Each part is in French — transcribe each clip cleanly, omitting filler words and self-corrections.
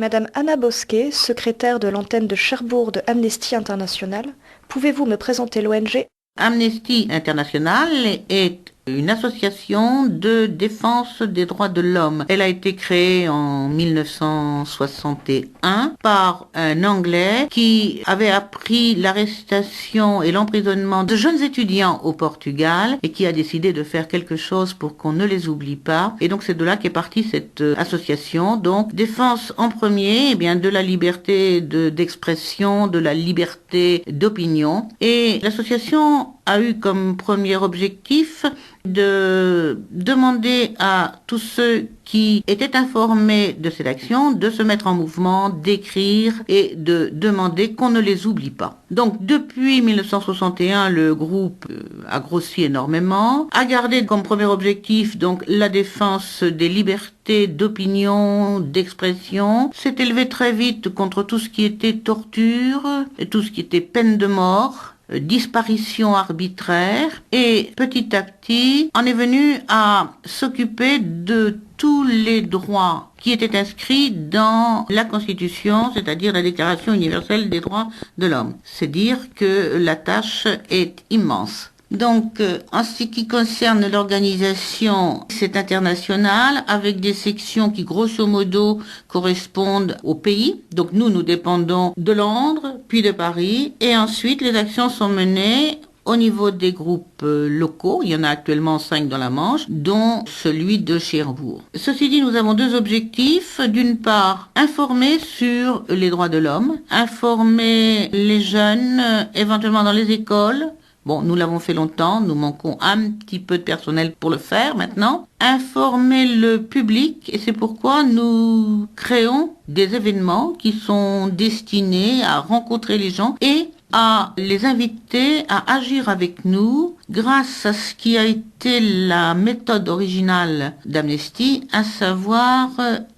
Madame Anna Bosquet, secrétaire de l'antenne de Cherbourg de Amnesty International, pouvez-vous me présenter l'ONG? Amnesty International est une association de défense des droits de l'homme. Elle a été créée en 1961 par un Anglais qui avait appris l'arrestation et l'emprisonnement de jeunes étudiants au Portugal et qui a décidé de faire quelque chose pour qu'on ne les oublie pas. Et donc c'est de là qu'est partie cette association. Donc défense en premier, de la liberté d'expression, de la liberté d'opinion. Et l'association a eu comme premier objectif de demander à tous ceux qui étaient informés de cette action de se mettre en mouvement, d'écrire et de demander qu'on ne les oublie pas. Donc depuis 1961, le groupe a grossi énormément, a gardé comme premier objectif donc la défense des libertés d'opinion, d'expression, s'est élevé très vite contre tout ce qui était torture et tout ce qui était peine de mort, disparition arbitraire, et petit à petit en est venu à s'occuper de tous les droits qui étaient inscrits dans la Constitution, c'est-à-dire la Déclaration universelle des droits de l'homme. C'est dire que la tâche est immense. Donc, en ce qui concerne l'organisation, c'est international, avec des sections qui, grosso modo, correspondent au pays. Donc, nous dépendons de Londres, puis de Paris. Et ensuite, les actions sont menées au niveau des groupes locaux. Il y en a actuellement 5 dans la Manche, dont celui de Cherbourg. Ceci dit, nous avons 2 objectifs. D'une part, informer sur les droits de l'homme, informer les jeunes, éventuellement dans les écoles. Bon, nous l'avons fait longtemps, nous manquons un petit peu de personnel pour le faire maintenant. Informer le public, et c'est pourquoi nous créons des événements qui sont destinés à rencontrer les gens et à les inviter à agir avec nous grâce à ce qui a été la méthode originale d'Amnesty, à savoir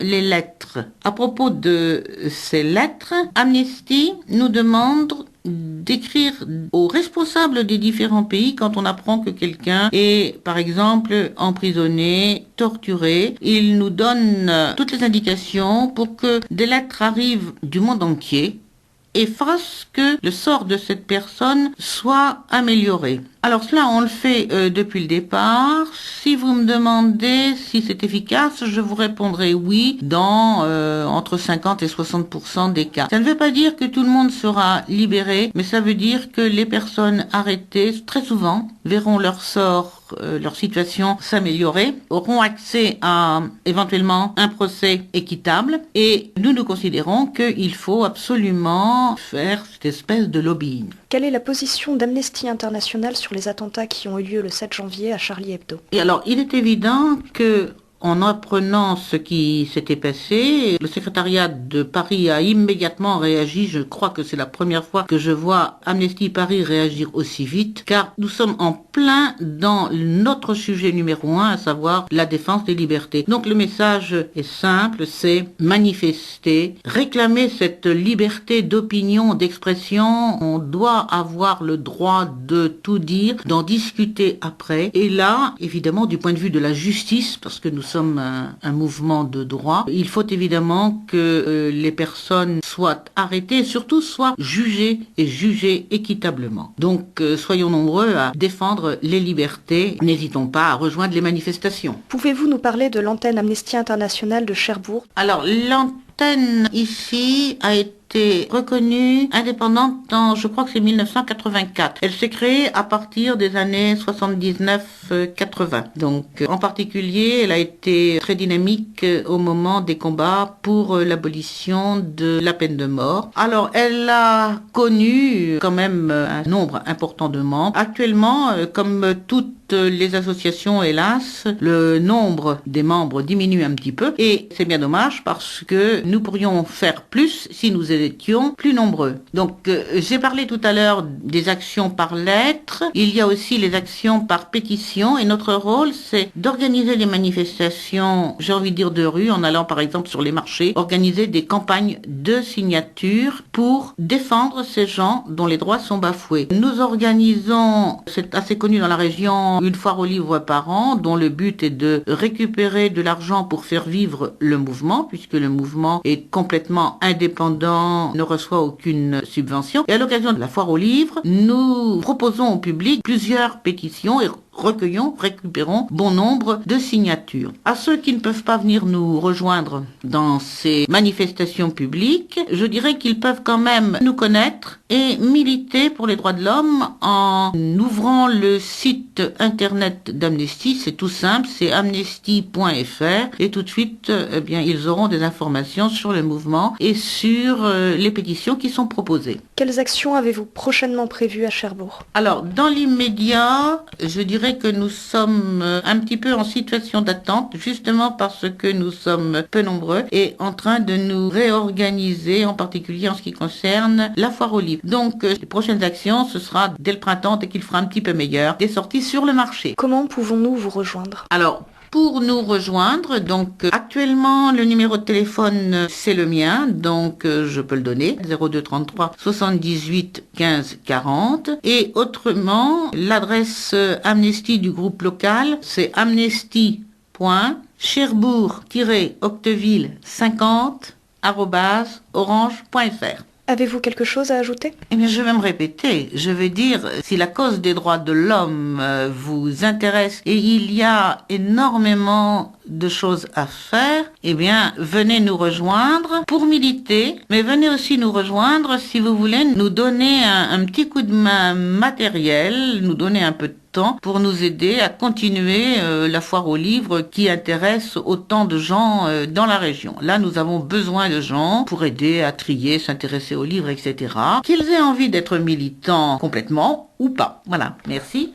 les lettres. À propos de ces lettres, Amnesty nous demande d'écrire aux responsables des différents pays quand on apprend que quelqu'un est, par exemple, emprisonné, torturé. Il nous donne toutes les indications pour que des lettres arrivent du monde entier et fasse que le sort de cette personne soit amélioré. Alors cela, on le fait depuis le départ. Si vous me demandez si c'est efficace, je vous répondrai oui dans entre 50 et 60% des cas. Ça ne veut pas dire que tout le monde sera libéré, mais ça veut dire que les personnes arrêtées, très souvent, verront leur sort, leur situation s'améliorer, auront accès à éventuellement un procès équitable, et nous considérons qu'il faut absolument faire cette espèce de lobbying. Quelle est la position d'Amnesty International sur les attentats qui ont eu lieu le 7 janvier à Charlie Hebdo? Et alors, il est évident que en apprenant ce qui s'était passé, le secrétariat de Paris a immédiatement réagi. Je crois que c'est la première fois que je vois Amnesty Paris réagir aussi vite, car nous sommes en plein dans notre sujet numéro 1, à savoir la défense des libertés. Donc le message est simple, c'est manifester, réclamer cette liberté d'opinion, d'expression. On doit avoir le droit de tout dire, d'en discuter après. Et là, évidemment, du point de vue de la justice, parce que nous sommes un mouvement de droit, il faut évidemment que les personnes soient arrêtées et surtout soient jugées et jugées équitablement. Donc soyons nombreux à défendre les libertés. N'hésitons pas à rejoindre les manifestations. Pouvez-vous nous parler de l'antenne Amnesty International de Cherbourg? Alors l'antenne ici a été reconnue indépendante en, je crois que c'est 1984. Elle s'est créée à partir des années 79-80. Donc, en particulier, elle a été très dynamique au moment des combats pour l'abolition de la peine de mort. Alors, elle a connu quand même un nombre important de membres. Actuellement, comme toutes les associations, hélas, le nombre des membres diminue un petit peu et c'est bien dommage parce que nous pourrions faire plus si nous étions plus nombreux. Donc, j'ai parlé tout à l'heure des actions par lettre. Il y a aussi les actions par pétition. Et notre rôle, c'est d'organiser les manifestations, j'ai envie de dire de rue, en allant par exemple sur les marchés, organiser des campagnes de signature pour défendre ces gens dont les droits sont bafoués. Nous organisons, c'est assez connu dans la région, une foire aux livres par an, dont le but est de récupérer de l'argent pour faire vivre le mouvement, puisque le mouvement est complètement indépendant, ne reçoit aucune subvention. Et à l'occasion de la foire aux livres, nous proposons au public plusieurs pétitions et récupérons bon nombre de signatures. À ceux qui ne peuvent pas venir nous rejoindre dans ces manifestations publiques, je dirais qu'ils peuvent quand même nous connaître et militer pour les droits de l'homme en ouvrant le site internet d'Amnesty. C'est tout simple, c'est amnesty.fr et tout de suite, ils auront des informations sur le mouvement et sur les pétitions qui sont proposées. Quelles actions avez-vous prochainement prévues à Cherbourg? Alors, dans l'immédiat, je dirais que nous sommes un petit peu en situation d'attente, justement parce que nous sommes peu nombreux et en train de nous réorganiser, en particulier en ce qui concerne la foire aux livres. Donc, les prochaines actions, ce sera dès le printemps, dès qu'il fera un petit peu meilleur, des sorties sur le marché. Comment pouvons-nous vous rejoindre? Alors, pour nous rejoindre, donc actuellement le numéro de téléphone c'est le mien, donc je peux le donner, 02 33 78 15 40, et autrement l'adresse Amnesty du groupe local c'est amnesty.cherbourg-octeville50@orange.fr. Avez-vous quelque chose à ajouter? Eh bien, je vais me répéter. Je vais dire, si la cause des droits de l'homme vous intéresse et il y a énormément de choses à faire, eh bien, venez nous rejoindre pour militer, mais venez aussi nous rejoindre si vous voulez nous donner un petit coup de main matériel, nous donner un peu de temps pour nous aider à continuer la foire aux livres qui intéresse autant de gens dans la région. Là, nous avons besoin de gens pour aider à trier, s'intéresser aux livres, etc. Qu'ils aient envie d'être militants complètement ou pas. Voilà, merci.